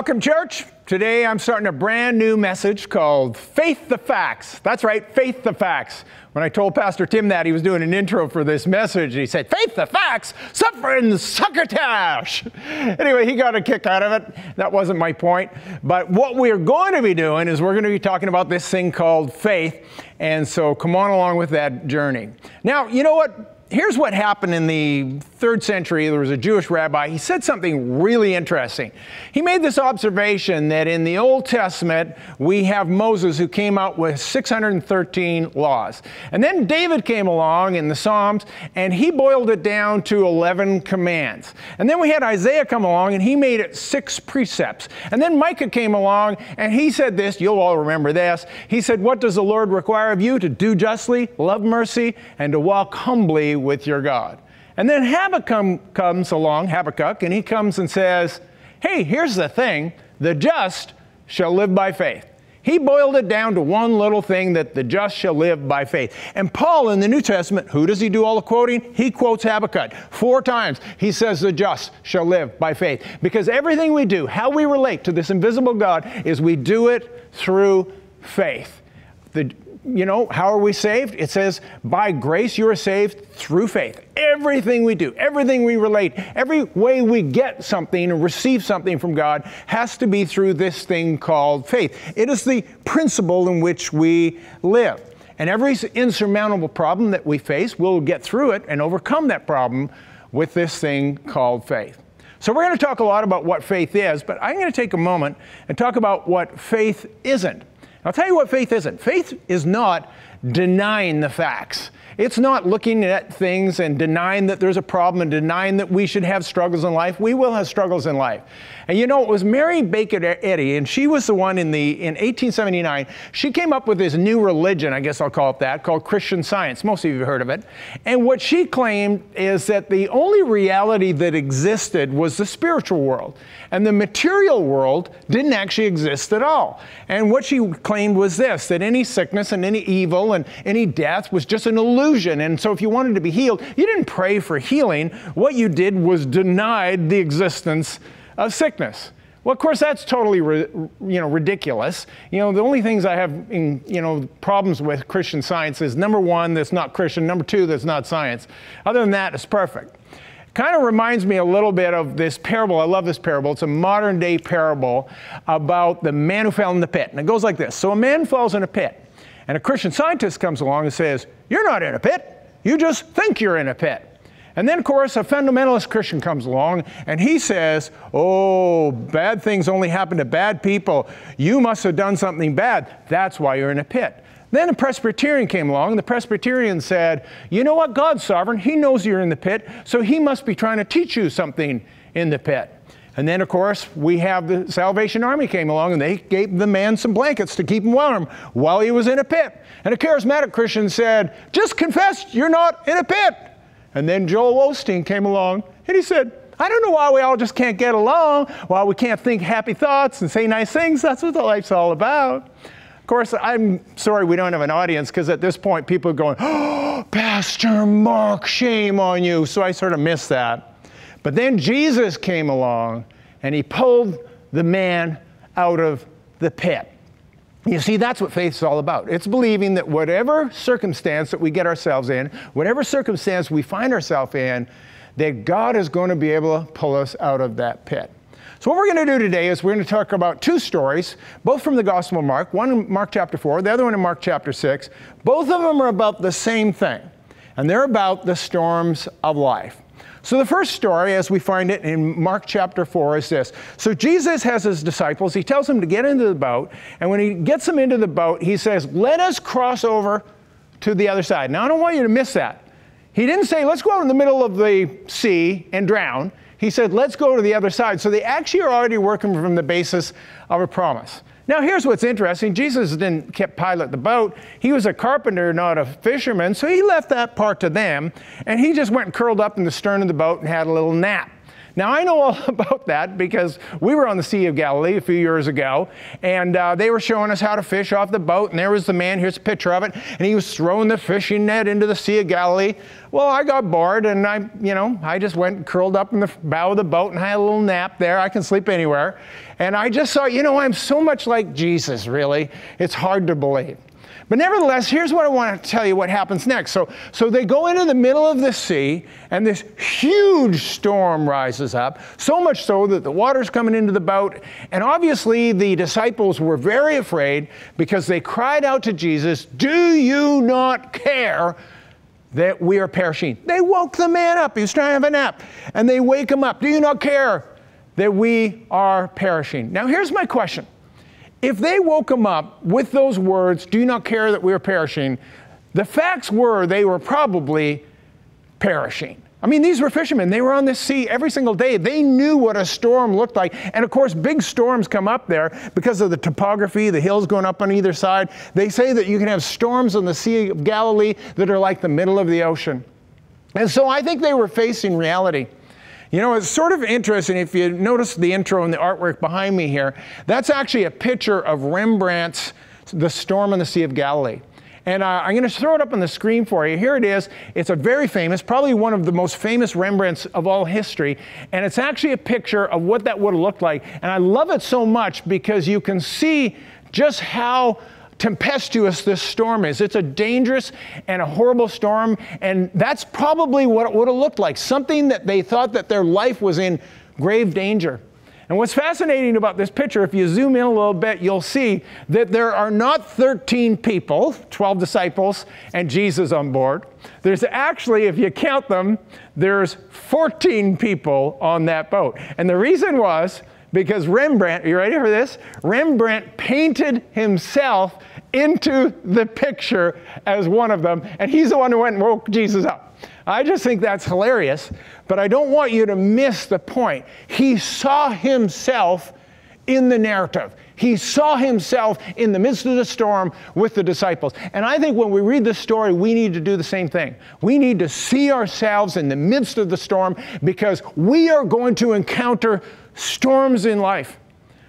Welcome, church. Today I'm starting a brand new message called Faith the Facts. That's right, Faith the Facts. When I told Pastor Tim that, he was doing an intro for this message, and he said, Faith the Facts, suffering succotash. Anyway, he got a kick out of it. That wasn't my point. But what we're going to be doing is we're going to be talking about this thing called faith. And so come on along with that journey. Now, you know what? Here's what happened in the 3rd century. There was a Jewish rabbi. He said something really interesting. He made this observation that in the Old Testament, we have Moses who came out with 613 laws. And then David came along in the Psalms, and he boiled it down to 11 commands. And then we had Isaiah come along, and he made it 6 precepts. And then Micah came along, and he said this. You'll all remember this. He said, what does the Lord require of you? To do justly, love mercy, and to walk humbly with your God. And then Habakkuk comes along, and he comes and says, hey, here's the thing, the just shall live by faith. He boiled it down to one little thing, that the just shall live by faith. And Paul in the New Testament, who does he do all the quoting? He quotes Habakkuk 4 times. He says the just shall live by faith. Because everything we do, how we relate to this invisible God, is we do it through faith. How are we saved? It says, by grace you are saved through faith. Everything we do, everything we relate, every way we get something and receive something from God has to be through this thing called faith. It is the principle in which we live. And every insurmountable problem that we face, we'll get through it and overcome that problem with this thing called faith. So we're going to talk a lot about what faith is, but I'm going to take a moment and talk about what faith isn't. I'll tell you what faith isn't. Faith is not denying the facts. It's not looking at things and denying that there's a problem and denying that we should have struggles in life. We will have struggles in life. And you know, it was Mary Baker Eddy, and she was the one in 1879, she came up with this new religion, I guess I'll call it that, called Christian Science. Most of you have heard of it. And what she claimed is that the only reality that existed was the spiritual world. And the material world didn't actually exist at all. And what she claimed was this, that any sickness and any evil and any death was just an illusion. And so if you wanted to be healed, you didn't pray for healing. What you did was denied the existence of sickness. Well, of course, that's totally ridiculous. The only things I have problems with Christian Science is, number 1, that's not Christian. Number 2, that's not science. Other than that, it's perfect. Kind of reminds me a little bit of this parable. I love this parable. It's a modern day parable about the man who fell in the pit. And it goes like this. So a man falls in a pit, and a Christian scientist comes along and says, you're not in a pit. You just think you're in a pit. And then, of course, a fundamentalist Christian comes along, and he says, oh, bad things only happen to bad people. You must have done something bad. That's why you're in a pit. Then a Presbyterian came along, and the Presbyterian said, you know what? God's sovereign. He knows you're in the pit, so he must be trying to teach you something in the pit. And then, of course, we have the Salvation Army came along, and they gave the man some blankets to keep him warm while he was in a pit. And a charismatic Christian said, just confess you're not in a pit. And then Joel Osteen came along, and he said, I don't know why we all just can't get along, why we can't think happy thoughts and say nice things. That's what the life's all about. Of course, I'm sorry we don't have an audience, because at this point people are going, oh, Pastor Mark, shame on you. So I sort of missed that. But then Jesus came along, and he pulled the man out of the pit. You see, that's what faith is all about. It's believing that whatever circumstance that we get ourselves in, whatever circumstance we find ourselves in, that God is going to be able to pull us out of that pit. So what we're going to do today is we're going to talk about 2 stories, both from the Gospel of Mark, one in Mark chapter 4, the other one in Mark chapter 6. Both of them are about the same thing, and they're about the storms of life. So the first story, as we find it in Mark chapter 4, is this. So Jesus has his disciples. He tells them to get into the boat. And when he gets them into the boat, he says, let us cross over to the other side. Now, I don't want you to miss that. He didn't say, let's go out in the middle of the sea and drown. He said, let's go to the other side. So they actually are already working from the basis of a promise. Now, here's what's interesting. Jesus didn't pilot the boat. He was a carpenter, not a fisherman, so he left that part to them, and he just went and curled up in the stern of the boat and had a little nap. Now, I know all about that because we were on the Sea of Galilee a few years ago, and they were showing us how to fish off the boat, and there was the man, here's a picture of it, and he was throwing the fishing net into the Sea of Galilee. Well, I got bored, and I just went and curled up in the bow of the boat and had a little nap there. I can sleep anywhere. And I just thought, I'm so much like Jesus, really. It's hard to believe. But nevertheless, here's what I want to tell you what happens next. So they go into the middle of the sea, and this huge storm rises up, so much so that the water's coming into the boat. And obviously, the disciples were very afraid because they cried out to Jesus, "Do you not care that we are perishing?" They woke the man up. He was trying to have a nap. And they wake him up. "Do you not care that we are perishing?" Now, here's my question. If they woke him up with those words, "Do you not care that we are perishing?" the facts were they were probably perishing. I mean, these were fishermen. They were on this sea every single day. They knew what a storm looked like. And of course, big storms come up there because of the topography, the hills going up on either side. They say that you can have storms on the Sea of Galilee that are like the middle of the ocean. And so I think they were facing reality. It's sort of interesting if you notice the intro and the artwork behind me here. That's actually a picture of Rembrandt's The Storm on the Sea of Galilee. And I'm going to throw it up on the screen for you. Here it is. It's a very famous, probably one of the most famous Rembrandts of all history. And it's actually a picture of what that would have looked like. And I love it so much because you can see just how tempestuous this storm is. It's a dangerous and a horrible storm, and that's probably what it would have looked like, something that they thought that their life was in grave danger. And what's fascinating about this picture, if you zoom in a little bit, you'll see that there are not 13 people, 12 disciples, and Jesus on board. There's actually, if you count them, there's 14 people on that boat. And the reason was because Rembrandt, are you ready for this? Rembrandt painted himself into the picture as one of them, and he's the one who went and woke Jesus up. I just think that's hilarious, but I don't want you to miss the point. He saw himself in the narrative. He saw himself in the midst of the storm with the disciples. And I think when we read this story, we need to do the same thing. We need to see ourselves in the midst of the storm because we are going to encounter storms in life.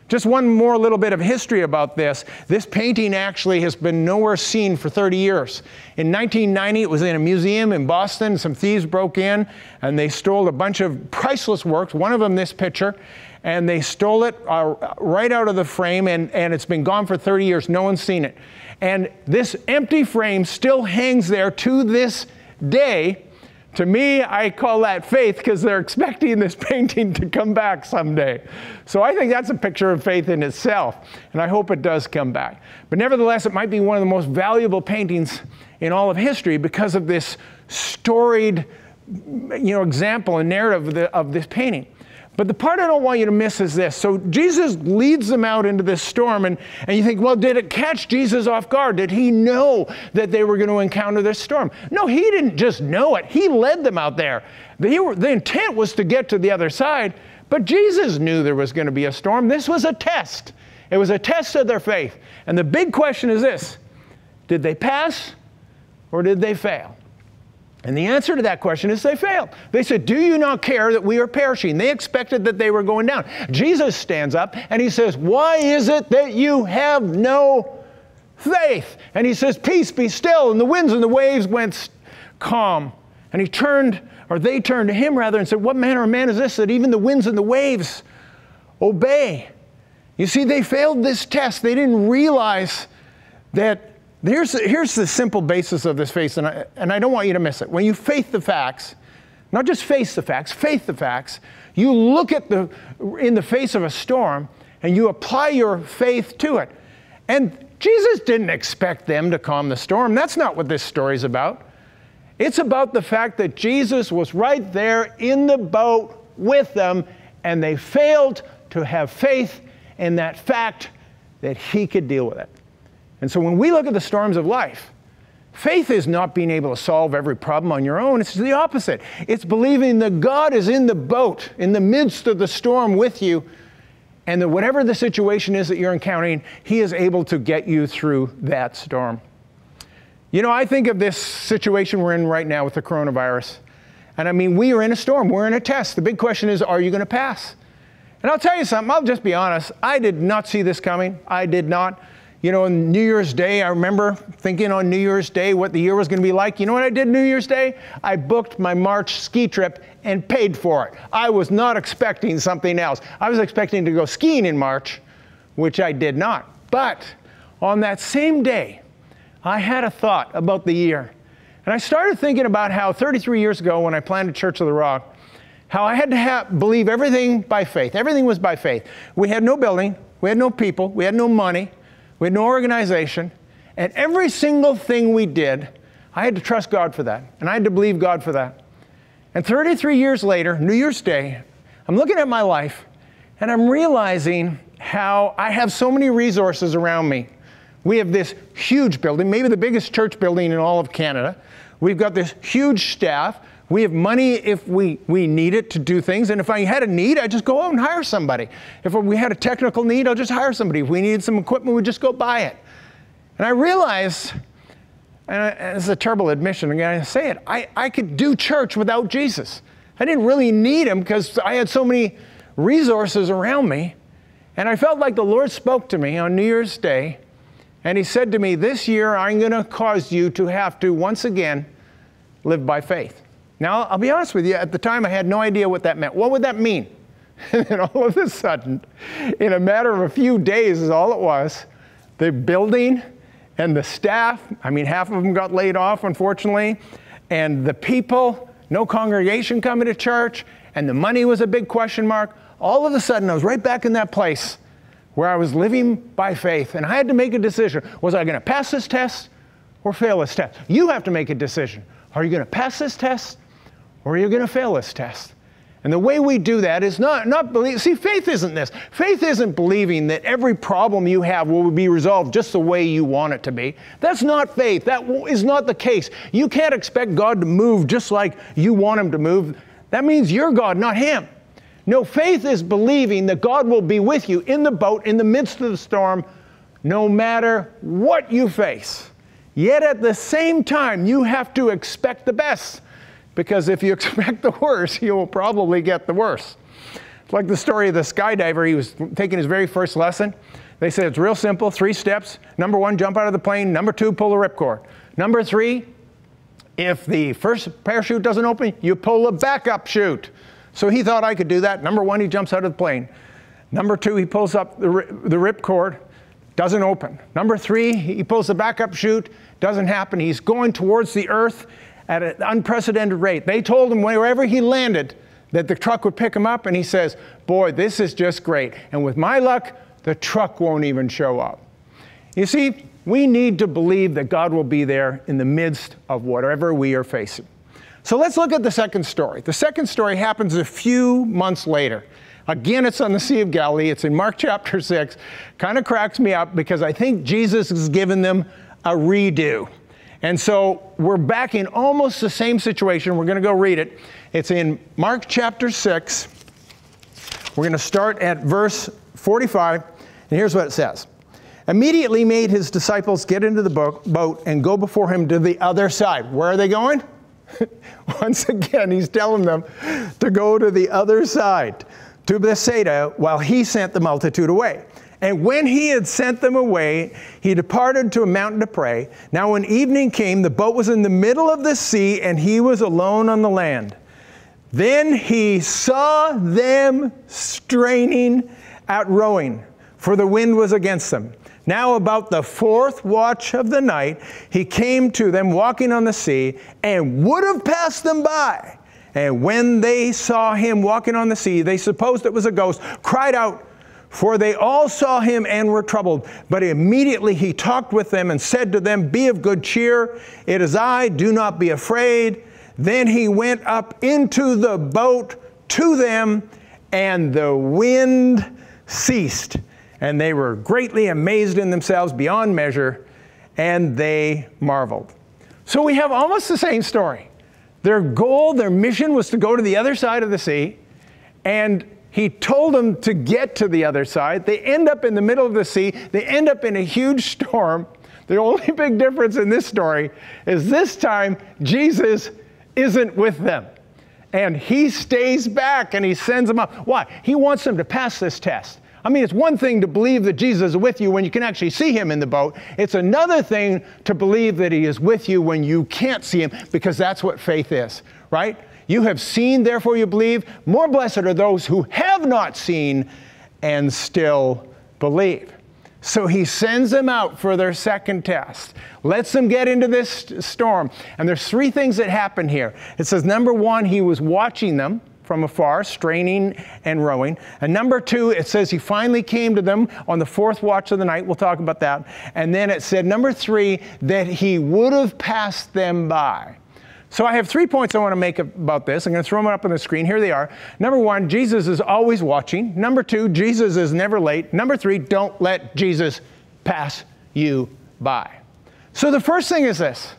Just one more little bit of history about this. This painting actually has been nowhere seen for 30 years. In 1990, it was in a museum in Boston. Some thieves broke in and they stole a bunch of priceless works, one of them this picture, and they stole it right out of the frame, and it's been gone for 30 years. No one's seen it. And this empty frame still hangs there to this day. To me, I call that faith because they're expecting this painting to come back someday. So I think that's a picture of faith in itself, and I hope it does come back. But nevertheless, it might be one of the most valuable paintings in all of history because of this storied, example and narrative of this painting. But the part I don't want you to miss is this. So Jesus leads them out into this storm, and you think, well, did it catch Jesus off guard? Did he know that they were going to encounter this storm? No, he didn't just know it. He led them out there. The intent was to get to the other side, but Jesus knew there was going to be a storm. This was a test. It was a test of their faith. And the big question is this: did they pass or did they fail? And the answer to that question is they failed. They said, "Do you not care that we are perishing?" They expected that they were going down. Jesus stands up and he says, "Why is it that you have no faith?" And he says, "Peace, be still." And the winds and the waves went calm. And they turned to him rather and said, "What manner of man is this that even the winds and the waves obey?" You see, they failed this test. They didn't realize that here's the simple basis of this faith, and I don't want you to miss it. When you faith the facts, not just face the facts, faith the facts, you look at in the face of a storm and you apply your faith to it. And Jesus didn't expect them to calm the storm. That's not what this story's about. It's about the fact that Jesus was right there in the boat with them, and they failed to have faith in that fact that he could deal with it. And so when we look at the storms of life, faith is not being able to solve every problem on your own. It's the opposite. It's believing that God is in the boat, in the midst of the storm with you, and that whatever the situation is that you're encountering, he is able to get you through that storm. I think of this situation we're in right now with the coronavirus, And I mean, we are in a storm. We're in a test. The big question is, are you going to pass? And I'll tell you something. I'll just be honest. I did not see this coming. I did not. You know, on New Year's Day, I remember thinking on New Year's Day what the year was going to be like. You know what I did New Year's Day? I booked my March ski trip and paid for it. I was not expecting something else. I was expecting to go skiing in March, which I did not. But on that same day, I had a thought about the year. And I started thinking about how 33 years ago when I planted Church of the Rock, how I had to believe everything by faith. Everything was by faith. We had no building. We had no people. We had no money. We had no organization. And every single thing we did, I had to trust God for that. And I had to believe God for that. And 33 years later, New Year's Day, I'm looking at my life and I'm realizing how I have so many resources around me. We have this huge building, maybe the biggest church building in all of Canada. We've got this huge staff. We have money if we need it to do things. And if I had a need, I'd just go out and hire somebody. If we had a technical need, I'll just hire somebody. If we needed some equipment, we'd just go buy it. And I realized, and it's a terrible admission, I'm going to say it, I could do church without Jesus. I didn't really need him because I had so many resources around me. And I felt like the Lord spoke to me on New Year's Day. And he said to me, this year I'm going to cause you to have to once again live by faith. Now, I'll be honest with you, at the time I had no idea what that meant. What would that mean? And then all of a sudden, in a matter of a few days is all it was, the building and the staff, I mean, half of them got laid off, unfortunately, and the people, no congregation coming to church, and the money was a big question mark. All of a sudden, I was right back in that place where I was living by faith, and I had to make a decision. Was I going to pass this test or fail this test? You have to make a decision. Are you going to pass this test? Or are you going to fail this test? And the way we do that is not believe. See, faith isn't this. Faith isn't believing that every problem you have will be resolved just the way you want it to be. That's not faith. That is not the case. You can't expect God to move just like you want him to move. That means you're God, not him. No, faith is believing that God will be with you in the boat, in the midst of the storm, no matter what you face. Yet at the same time, you have to expect the best. Because if you expect the worst, you will probably get the worst. It's like the story of the skydiver. He was taking his very first lesson. They said it's real simple, 3 steps. Number 1, jump out of the plane. Number 2, pull the ripcord. Number 3, if the first parachute doesn't open, you pull the backup chute. So he thought I could do that. Number 1, he jumps out of the plane. Number 2, he pulls up the ripcord, doesn't open. Number 3, he pulls the backup chute, doesn't happen. He's going towards the earth at an unprecedented rate. They told him wherever he landed that the truck would pick him up, and he says, boy, this is just great. And with my luck, the truck won't even show up. You see, we need to believe that God will be there in the midst of whatever we are facing. So let's look at the second story. The second story happens a few months later. Again, it's on the Sea of Galilee. It's in Mark chapter 6. Kind of cracks me up because I think Jesus has given them a redo. And so we're back in almost the same situation. We're going to go read it. It's in Mark chapter 6. We're going to start at verse 45. And here's what it says. Immediately made his disciples get into the boat and go before him to the other side. Where are they going? Once again, he's telling them to go to the other side, to Bethsaida, while he sent the multitude away. And when he had sent them away, he departed to a mountain to pray. Now when evening came, the boat was in the middle of the sea, and he was alone on the land. Then he saw them straining at rowing, for the wind was against them. Now about the 4th watch of the night, he came to them walking on the sea, and would have passed them by. And when they saw him walking on the sea, they supposed it was a ghost, cried out, for they all saw him and were troubled. But immediately he talked with them and said to them, be of good cheer, it is I, do not be afraid. Then he went up into the boat to them, and the wind ceased. And they were greatly amazed in themselves beyond measure, and they marveled. So we have almost the same story. Their goal, their mission was to go to the other side of the sea, and he told them to get to the other side. They end up in the middle of the sea. They end up in a huge storm. The only big difference in this story is this time Jesus isn't with them. And he stays back and he sends them up. Why? He wants them to pass this test. I mean, it's one thing to believe that Jesus is with you when you can actually see him in the boat. It's another thing to believe that he is with you when you can't see him, because that's what faith is, right? You have seen, therefore you believe. More blessed are those who have not seen and still believe. So he sends them out for their second test, lets them get into this storm. And there's three things that happen here. It says, number one, he was watching them from afar, straining and rowing. And number two, it says he finally came to them on the fourth watch of the night. We'll talk about that. And then it said, number three, that he would have passed them by. So I have 3 points I want to make about this. I'm going to throw them up on the screen. Here they are. Number one, Jesus is always watching. Number two, Jesus is never late. Number three, don't let Jesus pass you by. So the first thing is this.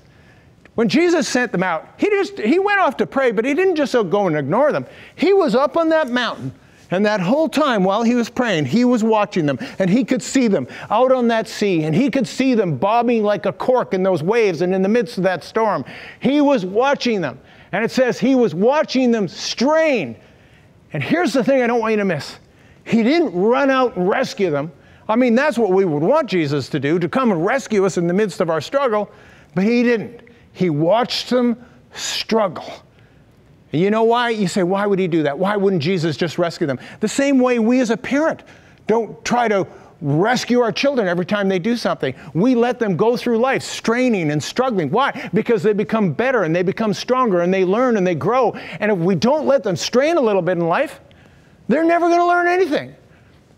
When Jesus sent them out, he went off to pray, but he didn't just go and ignore them. He was up on that mountain, and that whole time while he was praying, he was watching them, and he could see them out on that sea, and he could see them bobbing like a cork in those waves and in the midst of that storm. He was watching them, and it says he was watching them strain. And here's the thing I don't want you to miss. He didn't run out and rescue them. I mean, that's what we would want Jesus to do, to come and rescue us in the midst of our struggle, but he didn't. He watched them struggle. And you know why? You say, why would he do that? Why wouldn't Jesus just rescue them? The same way we as a parent don't try to rescue our children every time they do something. We let them go through life straining and struggling. Why? Because they become better and they become stronger and they learn and they grow. And if we don't let them strain a little bit in life, they're never going to learn anything.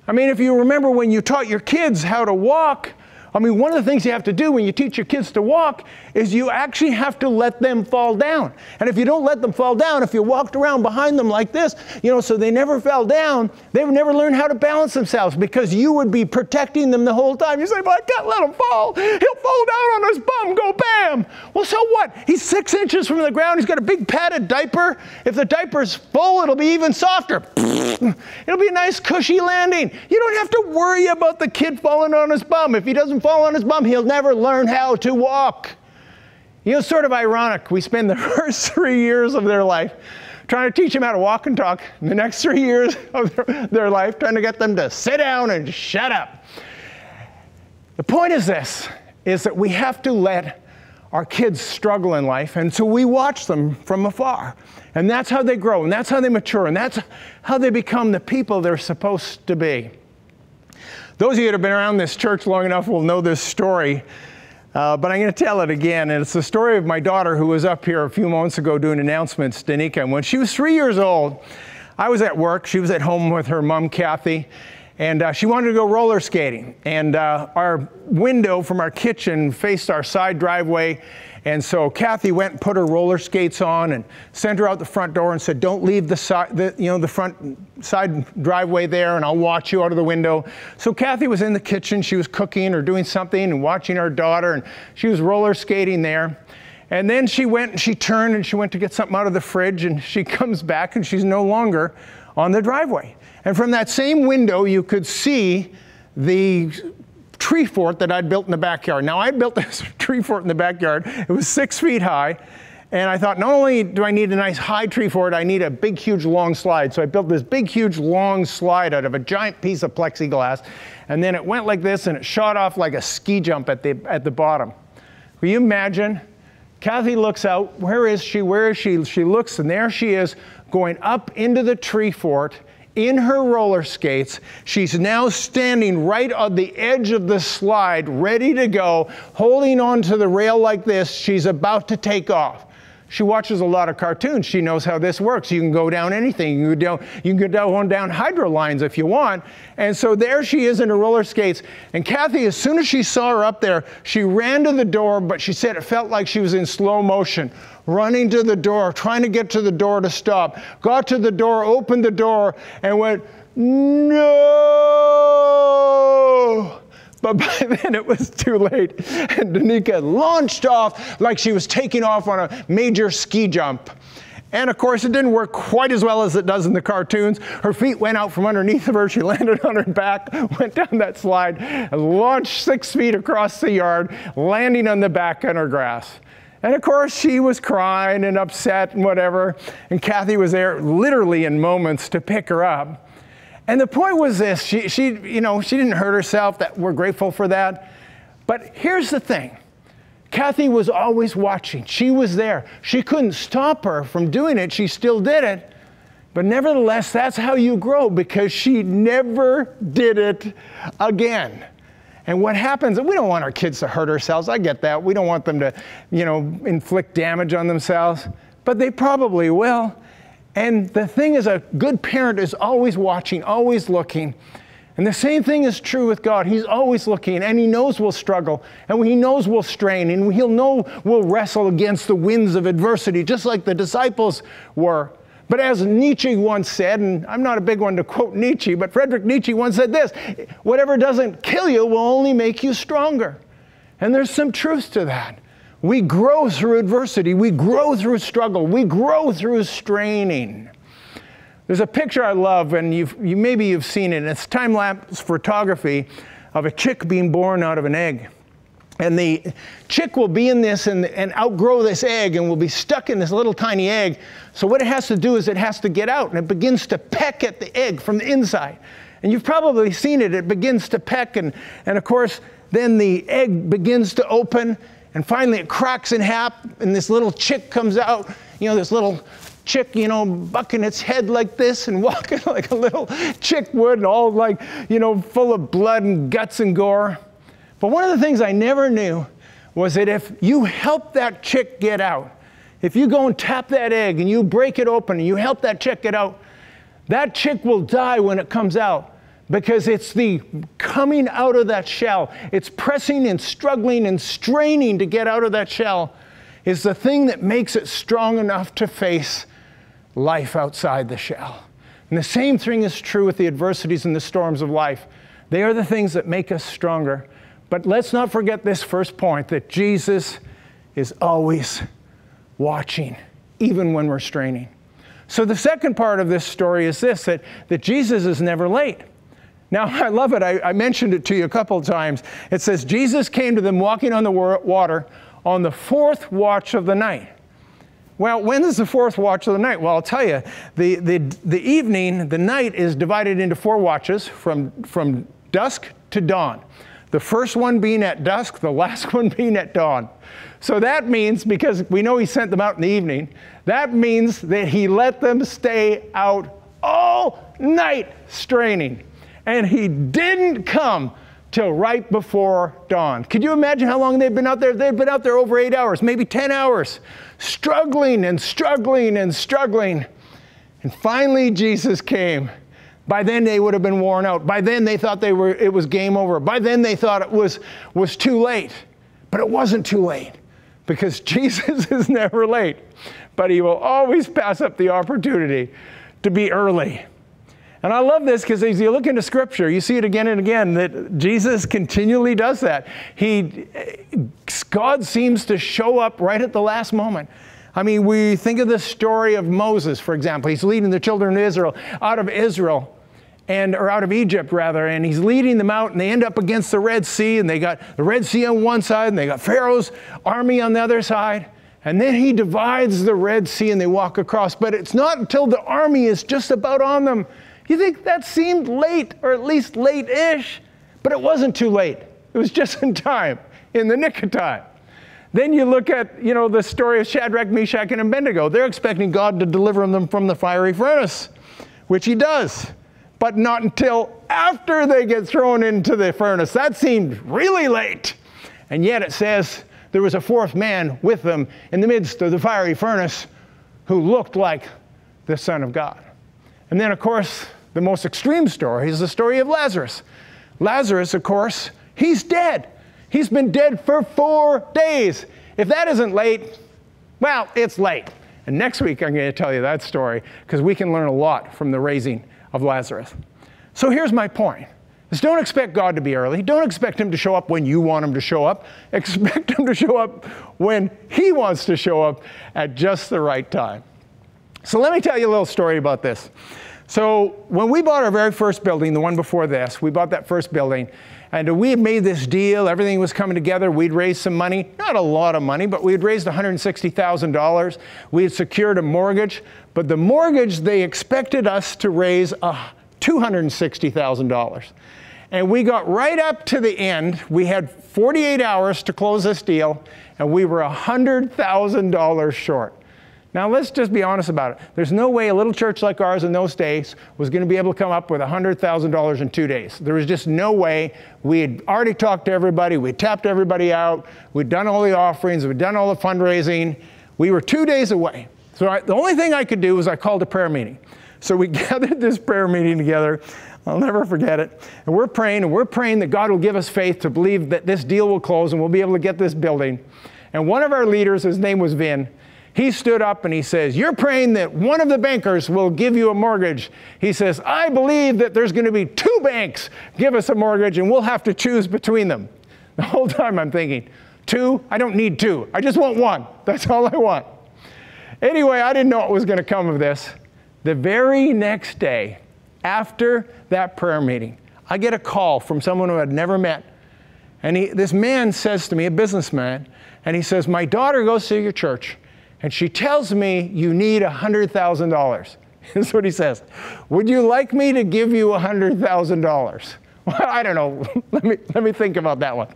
I mean, if you remember when you taught your kids how to walk, I mean, one of the things you have to do when you teach your kids to walk is you actually have to let them fall down. And if you don't let them fall down, if you walked around behind them like this, so they never fell down, they would never learn how to balance themselves, because you would be protecting them the whole time. You say, well, I can't let him fall. He'll fall down on his bum, go bam. Well, so what? He's 6 inches from the ground. He's got a big padded diaper. If the diaper's full, it'll be even softer. It'll be a nice cushy landing. You don't have to worry about the kid falling on his bum. If he doesn't fall on his bum, he'll never learn how to walk. It's sort of ironic. We spend the first 3 years of their life trying to teach them how to walk and talk, and the next 3 years of their life trying to get them to sit down and shut up. The point is this, is that we have to let our kids struggle in life, and so we watch them from afar. And that's how they grow, and that's how they mature, and that's how they become the people they're supposed to be. Those of you that have been around this church long enough will know this story, but I'm going to tell it again. And it's the story of my daughter, who was up here a few moments ago doing announcements, Danica. And when she was 3 years old, I was at work. She was at home with her mom, Kathy, and she wanted to go roller skating. And our window from our kitchen faced our side driveway. And so Kathy went and put her roller skates on and sent her out the front door and said, don't leave the front side driveway there, and I'll watch you out of the window. So Kathy was in the kitchen. She was cooking or doing something and watching her daughter, and she was roller skating there. And then she went and she turned and she went to get something out of the fridge, and she comes back and she's no longer on the driveway. And from that same window, you could see the tree fort that I'd built in the backyard. Now, I built this tree fort in the backyard. It was 6 feet high. And I thought, not only do I need a nice high tree fort, I need a big, huge, long slide. So I built this big, huge, long slide out of a giant piece of plexiglass. And then it went like this, and it shot off like a ski jump at the bottom. Will you imagine? Kathy looks out. Where is she? Where is she? She looks, and there she is going up into the tree fort in her roller skates. She's now standing right on the edge of the slide, ready to go, holding on to the rail like this. She's about to take off. She watches a lot of cartoons. She knows how this works. You can go down anything. You can go down hydro lines if you want. And so there she is in her roller skates. And Kathy, as soon as she saw her up there, she ran to the door, but she said it felt like she was in slow motion, running to the door, trying to get to the door to stop. Got to the door, opened the door, and went, no! But by then it was too late, and Danica launched off like she was taking off on a major ski jump. And of course, it didn't work quite as well as it does in the cartoons. Her feet went out from underneath of her. She landed on her back, went down that slide, and launched 6 feet across the yard, landing on the back on her grass. And of course, she was crying and upset and whatever. And Kathy was there literally in moments to pick her up. And the point was this, she didn't hurt herself. That we're grateful for that. But here's the thing. Kathy was always watching. She was there. She couldn't stop her from doing it. She still did it. But nevertheless, that's how you grow, because she never did it again. And what happens, and we don't want our kids to hurt ourselves. I get that. We don't want them to, inflict damage on themselves. But they probably will. And the thing is, a good parent is always watching, always looking. And the same thing is true with God. He's always looking, and He knows we'll struggle, and He knows we'll strain, and He'll know we'll wrestle against the winds of adversity, just like the disciples were. But as Nietzsche once said, and I'm not a big one to quote Nietzsche, but Friedrich Nietzsche once said this, whatever doesn't kill you will only make you stronger. And there's some truth to that. We grow through adversity. We grow through struggle. We grow through straining. There's a picture I love, and maybe you've seen it. It's time-lapse photography of a chick being born out of an egg. And the chick will be in this and outgrow this egg and will be stuck in this little tiny egg. So what it has to do is it has to get out, and it begins to peck at the egg from the inside. And you've probably seen it. It begins to peck, and of course, then the egg begins to open, and finally it cracks in half, and this little chick comes out, this little chick, bucking its head like this and walking like a little chick would, and all like, full of blood and guts and gore. But one of the things I never knew was that if you help that chick get out, if you go and tap that egg and you break it open and you help that chick get out, that chick will die when it comes out, because it's the coming out of that shell. It's pressing and struggling and straining to get out of that shell is the thing that makes it strong enough to face life outside the shell. And the same thing is true with the adversities and the storms of life. They are the things that make us stronger. But let's not forget this first point, that Jesus is always watching, even when we're straining. So the second part of this story is this, that Jesus is never late. Now, I love it. I mentioned it to you a couple of times. It says, Jesus came to them walking on the water on the fourth watch of the night. Well, when is the fourth watch of the night? Well, I'll tell you, the evening, the night is divided into 4 watches from dusk to dawn. The first one being at dusk, the last one being at dawn. So that means, because we know He sent them out in the evening, that means that He let them stay out all night straining. And He didn't come till right before dawn. Could you imagine how long they've been out there? They've been out there over 8 hours, maybe 10 hours, struggling and struggling and struggling. And finally Jesus came. By then they would have been worn out. By then they thought it was game over. By then they thought it was too late. But it wasn't too late, because Jesus is never late. But He will always pass up the opportunity to be early. And I love this, because as you look into Scripture, you see it again and again, that Jesus continually does that. God seems to show up right at the last moment. I mean, we think of the story of Moses, for example. He's leading the children of Israel out of Egypt, and He's leading them out, and they end up against the Red Sea, and they got the Red Sea on one side, and they got Pharaoh's army on the other side. And then He divides the Red Sea, and they walk across. But it's not until the army is just about on them. You think that seemed late, or at least late-ish, but it wasn't too late. It was just in time, in the nick of time. Then you look at, the story of Shadrach, Meshach, and Abednego. They're expecting God to deliver them from the fiery furnace, which He does, but not until after they get thrown into the furnace. That seemed really late. And yet it says there was a fourth man with them in the midst of the fiery furnace who looked like the Son of God. And then, of course, the most extreme story is the story of Lazarus. Lazarus, of course, he's dead. He's been dead for 4 days. If that isn't late, well, it's late. And next week I'm going to tell you that story, because we can learn a lot from the raising of Lazarus. So here's my point. Is don't expect God to be early. Don't expect Him to show up when you want Him to show up. Expect Him to show up when He wants to show up at just the right time. So let me tell you a little story about this. So when we bought our very first building, the one before this, we bought that first building, and we had made this deal. Everything was coming together. We'd raised some money, not a lot of money, but we had raised $160,000. We had secured a mortgage, but the mortgage, they expected us to raise $260,000. And we got right up to the end. We had 48 hours to close this deal, and we were $100,000 short. Now, let's just be honest about it. There's no way a little church like ours in those days was going to be able to come up with $100,000 in 2 days. There was just no way. We had already talked to everybody. We tapped everybody out. We'd done all the offerings. We'd done all the fundraising. We were 2 days away. So the only thing I could do was I called a prayer meeting. So we gathered this prayer meeting together. I'll never forget it. And we're praying that God will give us faith to believe that this deal will close and we'll be able to get this building. And one of our leaders, his name was Vin, he stood up and he says, "You're praying that one of the bankers will give you a mortgage." He says, "I believe that there's going to be 2 banks give us a mortgage and we'll have to choose between them." The whole time I'm thinking, 2? I don't need 2. I just want 1. That's all I want. Anyway, I didn't know what was going to come of this. The very next day, after that prayer meeting, I get a call from someone who I'd never met. And this man says to me, a businessman, and he says, "My daughter goes to your church, and she tells me you need $100,000. That's what he says. "Would you like me to give you $100,000? Well, I don't know. Let me think about that one.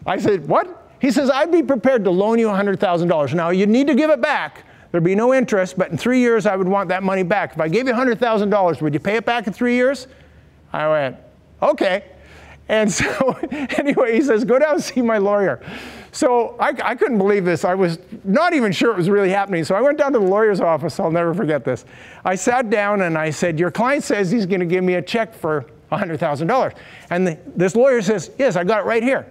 I said, "What?" He says, "I'd be prepared to loan you $100,000. Now, you'd need to give it back. There'd be no interest, but in 3 years, I would want that money back. If I gave you $100,000, would you pay it back in 3 years?" I went, "Okay." And so anyway, he says, "Go down and see my lawyer." So I couldn't believe this. I was not even sure it was really happening. So I went down to the lawyer's office. I'll never forget this. I sat down and I said, "Your client says he's going to give me a check for $100,000. And this lawyer says, "Yes, I got it right here."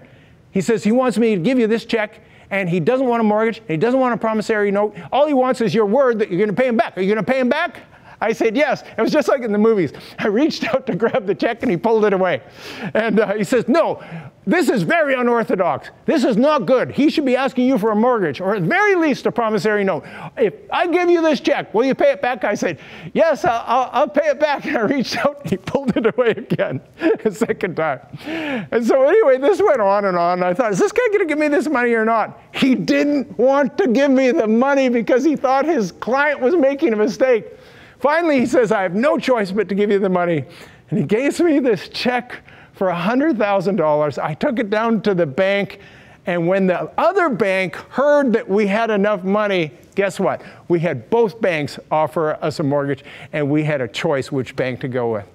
He says he wants me to give you this check, and he doesn't want a mortgage, and he doesn't want a promissory note. All he wants is your word that you're going to pay him back. Are you going to pay him back?" I said, "Yes." It was just like in the movies. I reached out to grab the check, and he pulled it away. And he says, "No, this is very unorthodox. This is not good. He should be asking you for a mortgage, or at the very least a promissory note. If I give you this check, will you pay it back?" I said, "Yes, I'll pay it back." And I reached out, and he pulled it away again, a second time. And so anyway, this went on and on. I thought, is this guy going to give me this money or not? He didn't want to give me the money because he thought his client was making a mistake. Finally, he says, "I have no choice but to give you the money." And he gave me this check for $100,000. I took it down to the bank, and when the other bank heard that we had enough money, guess what? We had both banks offer us a mortgage, and we had a choice which bank to go with.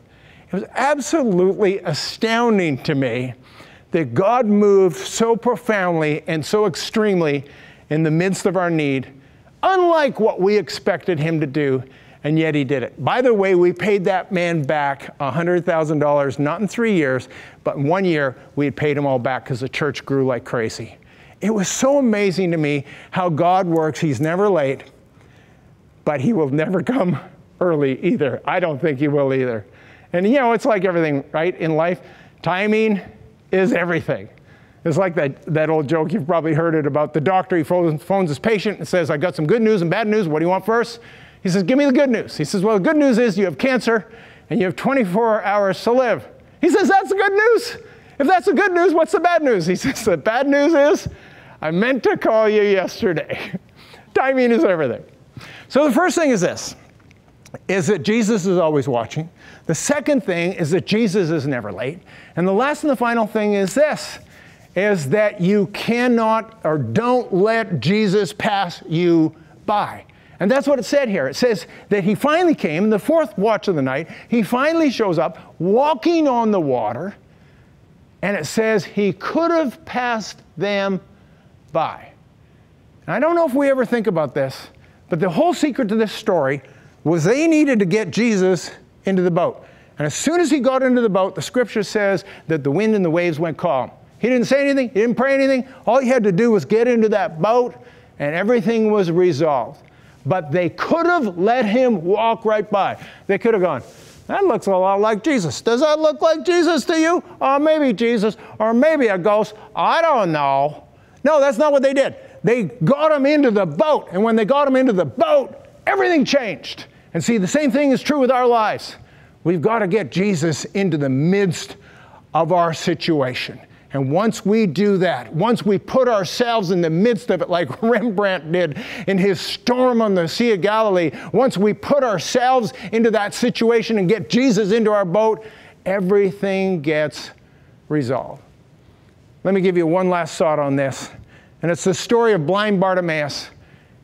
It was absolutely astounding to me that God moved so profoundly and so extremely in the midst of our need, unlike what we expected him to do. And yet he did it. By the way, we paid that man back $100,000, not in 3 years, but in 1 year, we had paid him all back because the church grew like crazy. It was so amazing to me how God works. He's never late, but he will never come early either. I don't think he will either. And you know, it's like everything, right, in life. Timing is everything. It's like that old joke, you've probably heard it, about the doctor. He phones his patient and says, "I got some good news and bad news. What do you want first?" He says, "Give me the good news." He says, "Well, the good news is you have cancer and you have 24 hours to live." He says, "That's the good news. If that's the good news, what's the bad news?" He says, "The bad news is I meant to call you yesterday." Timing is everything. So the first thing is this, is that Jesus is always watching. The second thing is that Jesus is never late. And the last and the final thing is this, is that you cannot or don't let Jesus pass you by. And that's what it said here. It says that he finally came, in the 4th watch of the night, he finally shows up walking on the water, and it says he could have passed them by. And I don't know if we ever think about this, but the whole secret to this story was they needed to get Jesus into the boat. And as soon as he got into the boat, the scripture says that the wind and the waves went calm. He didn't say anything, he didn't pray anything. All he had to do was get into that boat, and everything was resolved. But they could have let him walk right by. They could have gone, "That looks a lot like Jesus. Does that look like Jesus to you? Or maybe Jesus, or maybe a ghost. I don't know." No, that's not what they did. They got him into the boat. And when they got him into the boat, everything changed. And see, the same thing is true with our lives. We've got to get Jesus into the midst of our situation. And once we do that, once we put ourselves in the midst of it like Rembrandt did in his Storm on the Sea of Galilee, once we put ourselves into that situation and get Jesus into our boat, everything gets resolved. Let me give you one last thought on this, and it's the story of blind Bartimaeus.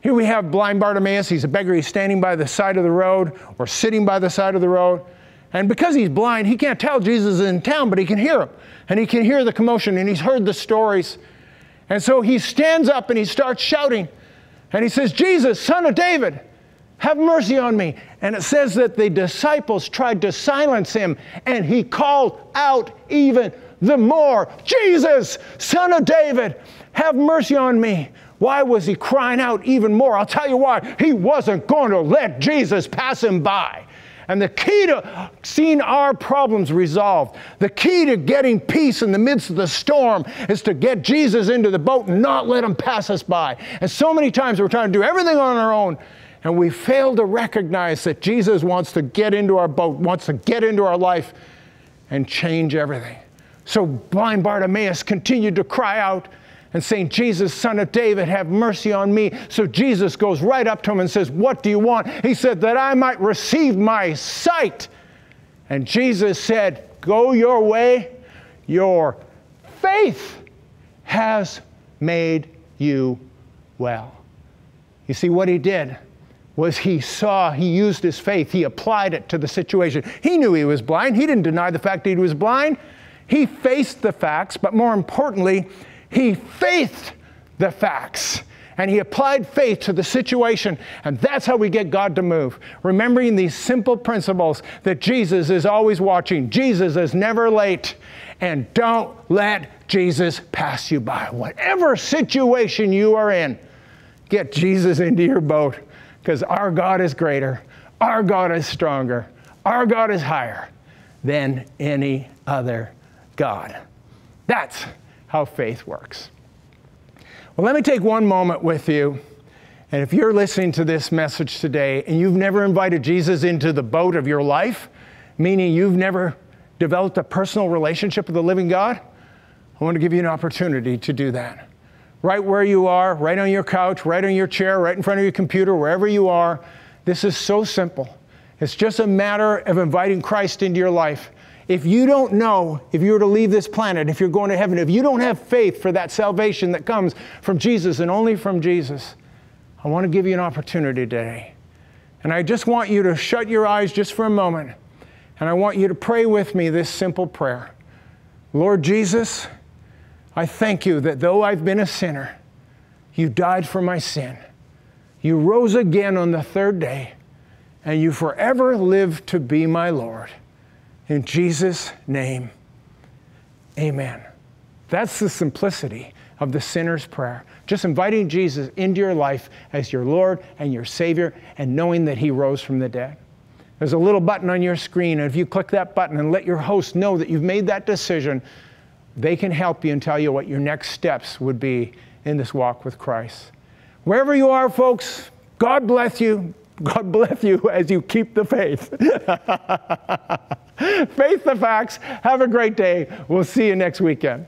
Here we have blind Bartimaeus. He's a beggar. He's standing by the side of the road or sitting by the side of the road. And because he's blind, he can't tell Jesus is in town, but he can hear him. And he can hear the commotion, and he's heard the stories. And so he stands up and he starts shouting. And he says, Jesus, Son of David, have mercy on me. And it says that the disciples tried to silence him, and he called out even the more, Jesus, Son of David, have mercy on me. Why was he crying out even more? I'll tell you why. He wasn't going to let Jesus pass him by. And the key to seeing our problems resolved, the key to getting peace in the midst of the storm, is to get Jesus into the boat and not let him pass us by. And so many times we're trying to do everything on our own, and we fail to recognize that Jesus wants to get into our boat, wants to get into our life and change everything. So blind Bartimaeus continued to cry out and saying, Jesus, Son of David, have mercy on me. So Jesus goes right up to him and says, what do you want? He said, that I might receive my sight. And Jesus said, go your way. Your faith has made you well. You see, what he did was he used his faith. He applied it to the situation. He knew he was blind. He didn't deny the fact that he was blind. He faced the facts, but more importantly, he faithed the facts, and he applied faith to the situation, and that's how we get God to move. Remembering these simple principles that Jesus is always watching. Jesus is never late, and don't let Jesus pass you by. Whatever situation you are in, get Jesus into your boat, because our God is greater, our God is stronger, our God is higher than any other God. That's how faith works. Well, let me take one moment with you. And if you're listening to this message today and you've never invited Jesus into the boat of your life, meaning you've never developed a personal relationship with the living God, I want to give you an opportunity to do that. Right where you are, right on your couch, right on your chair, right in front of your computer, wherever you are, this is so simple. It's just a matter of inviting Christ into your life. If you don't know, if you were to leave this planet, if you're going to heaven, if you don't have faith for that salvation that comes from Jesus and only from Jesus, I want to give you an opportunity today. And I just want you to shut your eyes just for a moment. And I want you to pray with me this simple prayer. Lord Jesus, I thank you that though I've been a sinner, you died for my sin. You rose again on the third day, and you forever live to be my Lord. In Jesus' name, amen. That's the simplicity of the sinner's prayer. Just inviting Jesus into your life as your Lord and your Savior, and knowing that he rose from the dead. There's a little button on your screen, and if you click that button and let your host know that you've made that decision, they can help you and tell you what your next steps would be in this walk with Christ. Wherever you are, folks, God bless you. God bless you as you keep the faith. Faith the facts. Have a great day. We'll see you next weekend.